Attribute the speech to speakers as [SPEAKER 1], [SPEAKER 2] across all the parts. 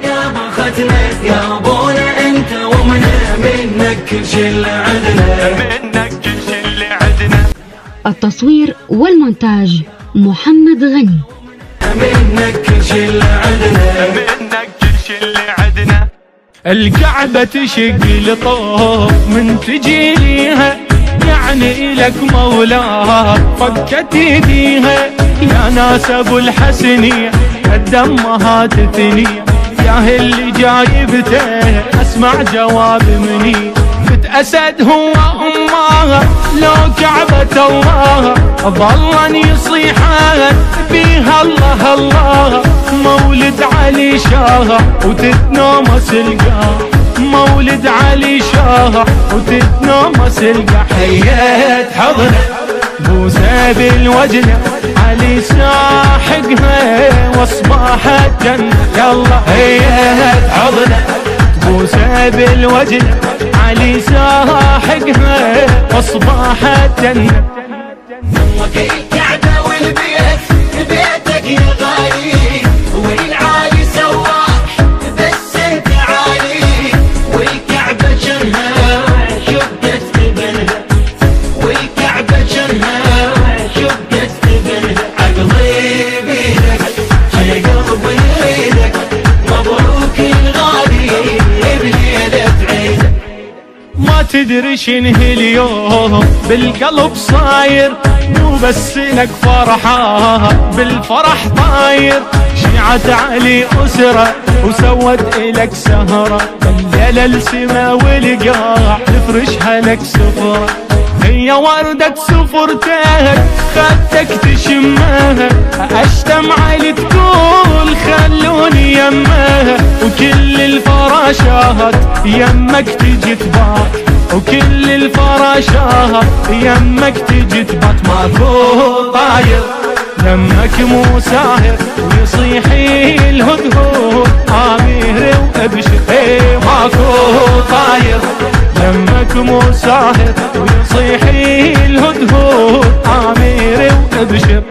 [SPEAKER 1] يا ما ختنا يا ابونا انت ومنا، منك كل شي اللي عدنا، منك كل شي اللي عدنا.
[SPEAKER 2] التصوير والمونتاج محمد غني.
[SPEAKER 1] منك كل شي اللي عدنا، منك كل شي اللي عدنا.
[SPEAKER 3] الكعبة تشق لطوف من تجي ليها، يعني لك مولاها فكت يديها. يا ناس ابو الحسنية الدمها تثنية، يا اللي جايبته اسمع جواب مني. بنت اسد هو امها لو كعبة الله، ظلن يصيحان بيها الله الله. مولد علي شاها وتتنومس القاع، مولد علي شاها وتتنومس القاع. حيات حضنه بوسه بالوجنه، علي ساحقها واصباح الجنه. يلا حيات حضنه بوسه بالوجنه، علي ساحقها واصباح الجنه.
[SPEAKER 1] نمك الكعبه والبيت بيتك يا غالي، والعالي سواح بس انت عالي. والكعبه جنها شقت ابنها، والكعبه جنها شقت ابنها. عقلي بيدك على قلبي بيدك، مبروك الغالي بليله عيدك.
[SPEAKER 3] ما تدري شنه اليوم بالقلب صاير، مو بس لك فرحة بالفرح طاير. شيعت علي أسرة وسوت إلك سهرة، الليلة السما والقاع نفرشها لك سفرة. هي وردة سفرتك خدك تشمها، أشتم علي تقول خلوني يمها. وكل الفراشات يمك تجي تبات، وكل الفراشات يمك تجي تبات. ماكو طاير يمك مو ساهر، ويصيح الهدهد آمير وابشر. ماكو طاير يمك مو ساهر، ويصيح الهدهد آمير وابشر.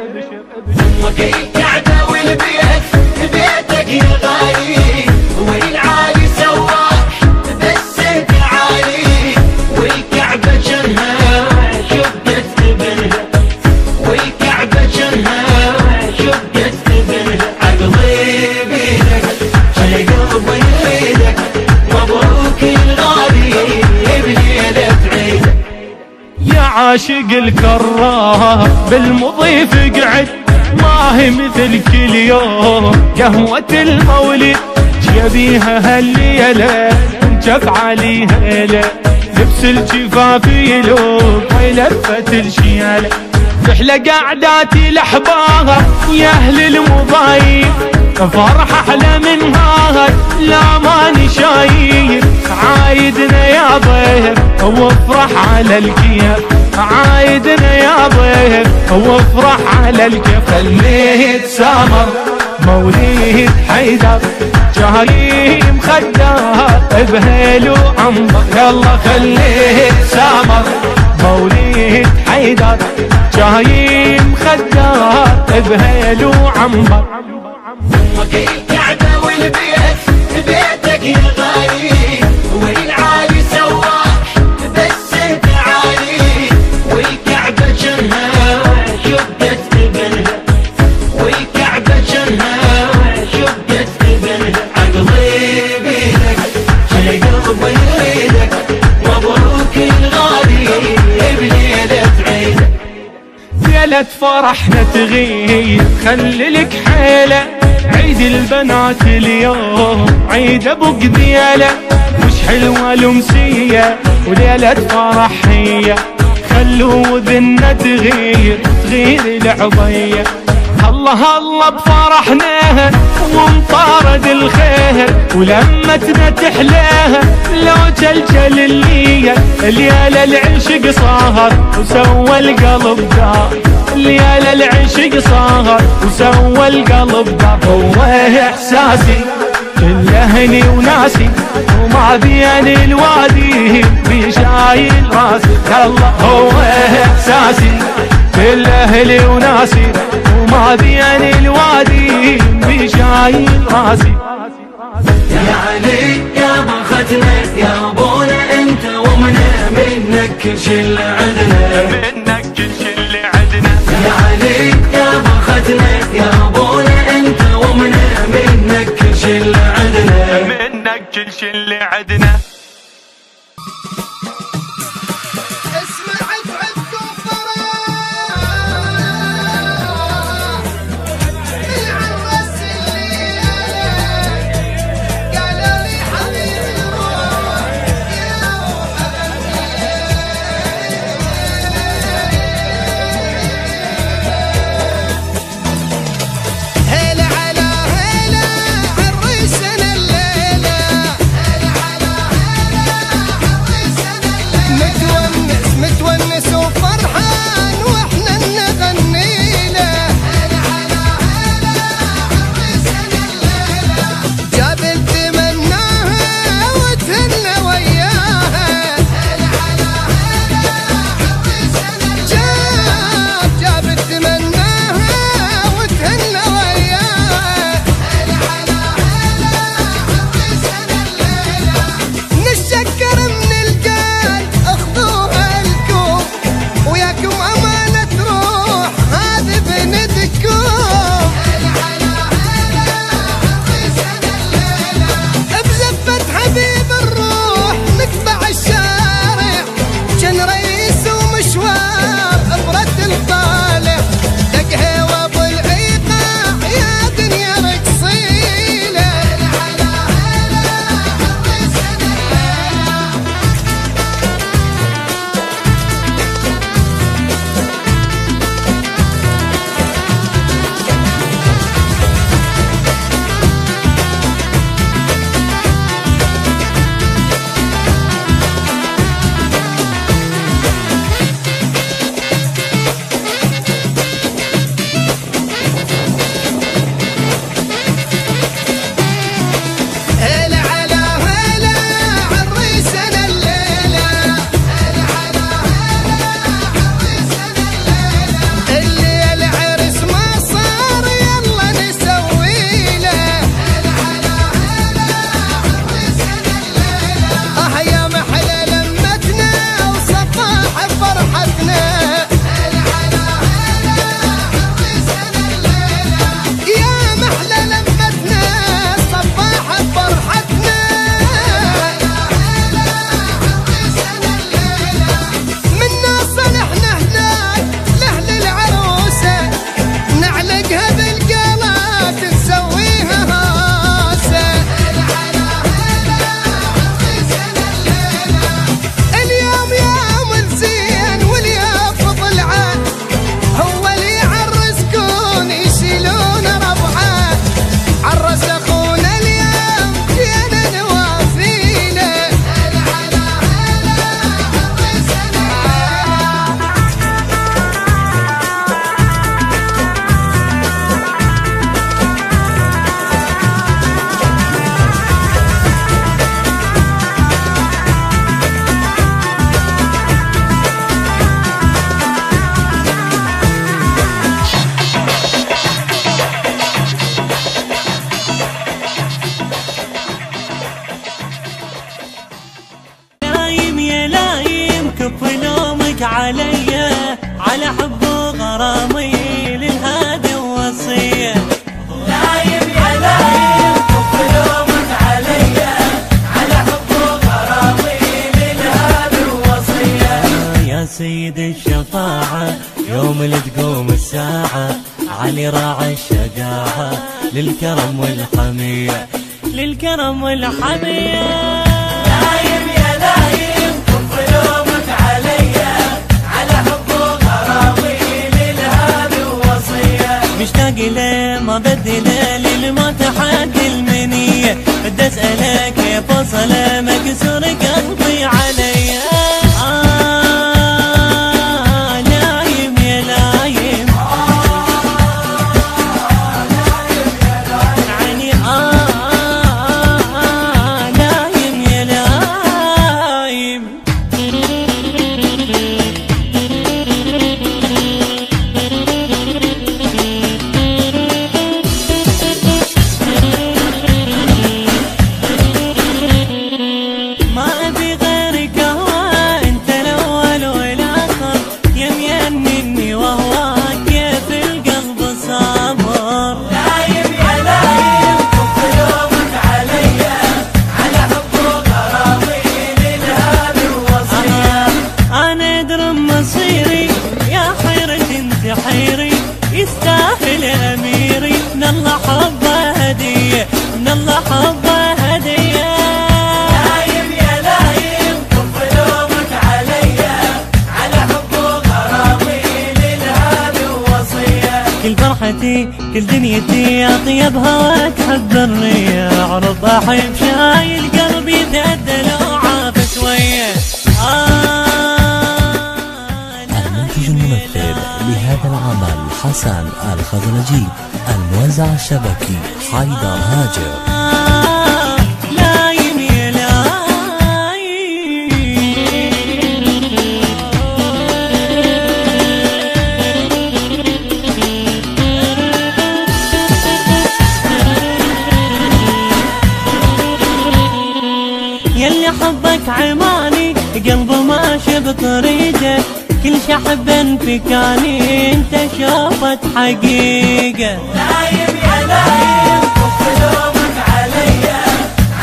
[SPEAKER 1] نمك الكعبه والبيت بيتك يا غالي، والعالي سواح بس انت عالي. والكعبه جنها شقت ابنها، والكعبه جنها شقت ابنها. عقلي بيدك على قلبي بيدك، مبروك الغالي بليله عيدك.
[SPEAKER 3] يا عاشق الكرار بالمضيف اقعد، ما هي مثل كل يوم قهوة المولد. جبيها هالليلة انجف عليها هيلة، لبس الجفاف يلوب ولفة الشيالة. رحلة قعداتي لحباها يا اهل المضايف، فرحة احلى من هاي لا ماني شايف. عايدنا يا ضيف وافرح على الكيف، عايدنا يا ضيف وافرح على الكيف. الميت سامر موليد حيدر، جاي مخدر بهيل وعنبر. يلا خليه سامر موليد حيدر، جاي مخدر بهيل وعنبر.
[SPEAKER 1] نمك الكعبه والبيت بيتك يا غالي، والعالي سواح بس انت عالي. والكعبه جنها شقت ابنها، والكعبه جنها شقت ابنها. عقلي بيدك على قلبي بيدك، مبروك الغالي بليله عيدك.
[SPEAKER 3] ليلة فرحنا تغيب خلي لك حيلة، عيد البنات اليوم عيد ابو قديلة. وش حلوة الامسية وليلة فرح هي، خلوا وذنا تغير العضية. الله الله بفرحنا ومطارد الخير، ولمتنا تحلاها لو جلجل الليل. ليالة العشق صاهر وسوى القلب دار، ليالة العشق صاهر وسوى القلب دار. هو احساسي كله هني وناسي، وما بين الوادي بشايل راسي. يلا هو احساسي كله هني وناسي، وما بين الوادي بشايل راسي.
[SPEAKER 1] يا علي يا بختنا يا ابونا انت ومنا، منك كل شي اللي عدنا،
[SPEAKER 3] منك كل شي اللي عدنا.
[SPEAKER 1] يا علي يا بختنا يا ابونا انت ومنا، منك كل شي اللي عدنا،
[SPEAKER 3] منك كل شي اللي عدنا.
[SPEAKER 4] عليا على حب وغرامي للهادي وصية.
[SPEAKER 1] لايم يا لايم كف لومك عليا على حب وغرامي للهادي وصية.
[SPEAKER 4] يا سيد الشفاعة يوم اللي تقوم الساعة علي راعي الشجاعة للكرم والحمية للكرم والحمية.
[SPEAKER 1] لايم يا لايم كف لومك عليا على حب وغرامي للهادي وصية.
[SPEAKER 4] مشتاق له ما بدله للموت حق المنية، بدي اسألك كيف وصل مكسور قلبي عليا. لايم يا لايم عني لايم يا لايم. فرحتي كل دنيتي أطيب هواك حب الرية عرض أحب شايل قلبي تأدى لو عاف شوية.
[SPEAKER 5] المنتج الممثل لهذا العمل حسن الخزرجي، الموزع الشبكي حيدر هاجر.
[SPEAKER 4] يلي حبك عماني قلبه ماشي بطريقه، كل شحب انفكاني انت شافت حقيقه.
[SPEAKER 1] نايم يا نايم كف لومك عليا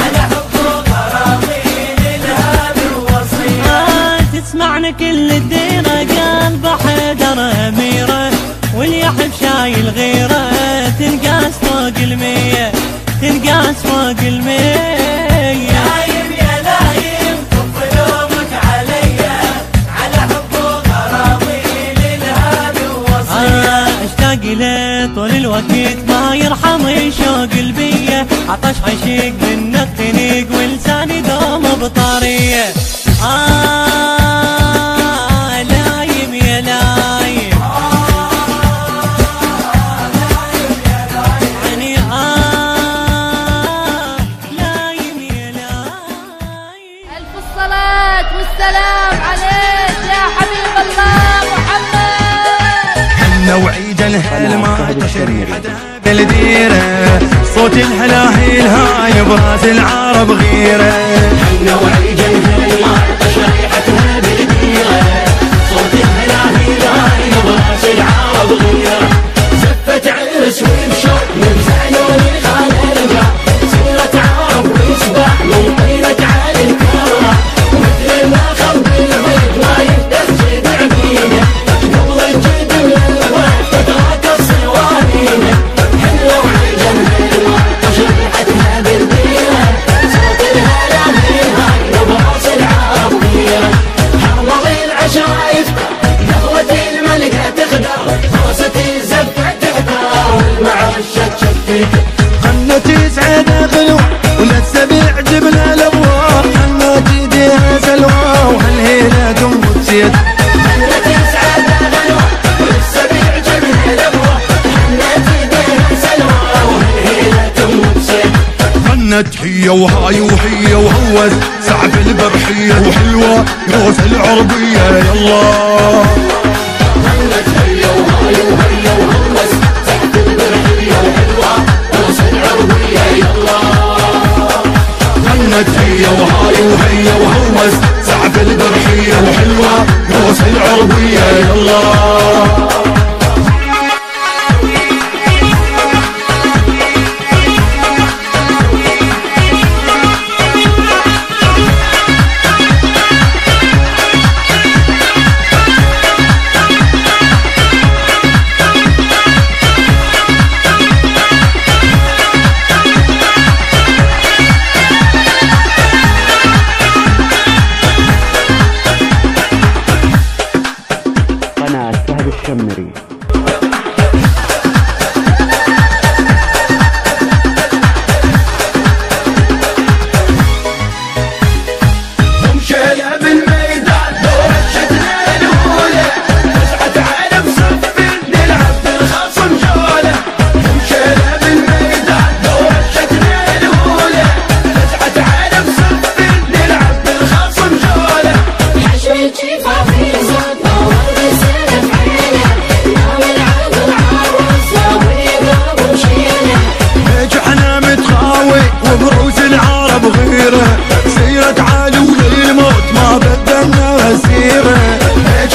[SPEAKER 1] على حب وغرامي للهادي الوصيه.
[SPEAKER 4] تسمعنا كل الديره قلبه حيدر اميره، واللي يحب شايل غيره تنقاس فوق المية، تنقاس فوق المية. طول الوقت ما يرحم شوق البية، عطش عشيق منك تنيق ولساني دوم بطارية. لايم يا لايم يعني لايم يا لايم.
[SPEAKER 6] ألف الصلاة والسلام عليك يا حبيب الله محمد.
[SPEAKER 1] وعيد الهلمة تشريحة بالديرة، صوت الهلاهيل هاي براس العرب غيرة. حنا وعيد الهلمة تشريحتها بالديرة، صوت الهلاهيل هاي براس العرب غيرة. زفت عرس وبشوق من زعلون خال الرجال، سيرة عرب ويسبح من طيلة على الكرة، مثل ما خلق البيت ما يقدر جدع بيده، قبل الجد غنتي سعيدة غلوة وللسبيع جبنا الابواب، حنا جديها سلوى وهالهيلة دم وتسيد. غنتي سعيدة غلوة وللسبيع جبنا الابواب، حنا جديها سلوى وهالهيلة دم وتسيد. غنت هي وهاي وهي وهوز سعف البرحية وحلوة روس العربية يلا. غنت هي وهاي وهي وهوز سعف البرحية وحلوة روس العربية يلا. غنت هي وهاي وهي وهوز سعف البرحية وحلوة روس العربية يلا.
[SPEAKER 7] الشمري.
[SPEAKER 1] مشينا بالميدان دورتنا الأولى، فزعة عالم صف نلعب بالخصم جولة. مشينا بالميدان دورتنا الأولى، فزعة عالم صف نلعب بالخصم جولة.
[SPEAKER 8] حشو الجيفة في صوتنا ورد سلف عينه، نام العاد العروس ويضرب وشيله.
[SPEAKER 1] احنا متخاوي وبروس العرب غيره، سيرة عالو للموت ما بدلنا سيرة.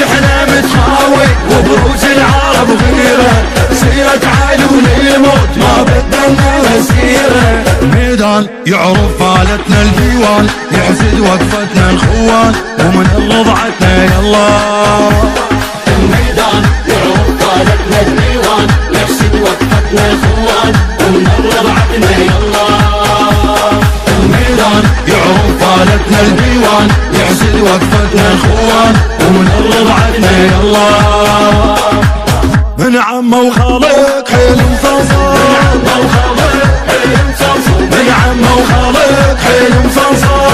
[SPEAKER 1] احنا متخاوي وبروس العرب غيره، سيرة عالو للموت ما بدلنا سيرة. ميدان يعرف حالتنا الديوان، يحسد وقفتنا الخوان ومن رضعتنا يلا. الميدان يعرف حالتنا الديوان، يحسد وقفتنا الخوان ومن رضعتنا يلا. الميدان يعرف حالتنا الديوان، يحسد وقفتنا الخوان ومن رضعتنا يلا. من
[SPEAKER 7] عمه وخالك حيل مفصل، من عمه وخالك حيل مفصل.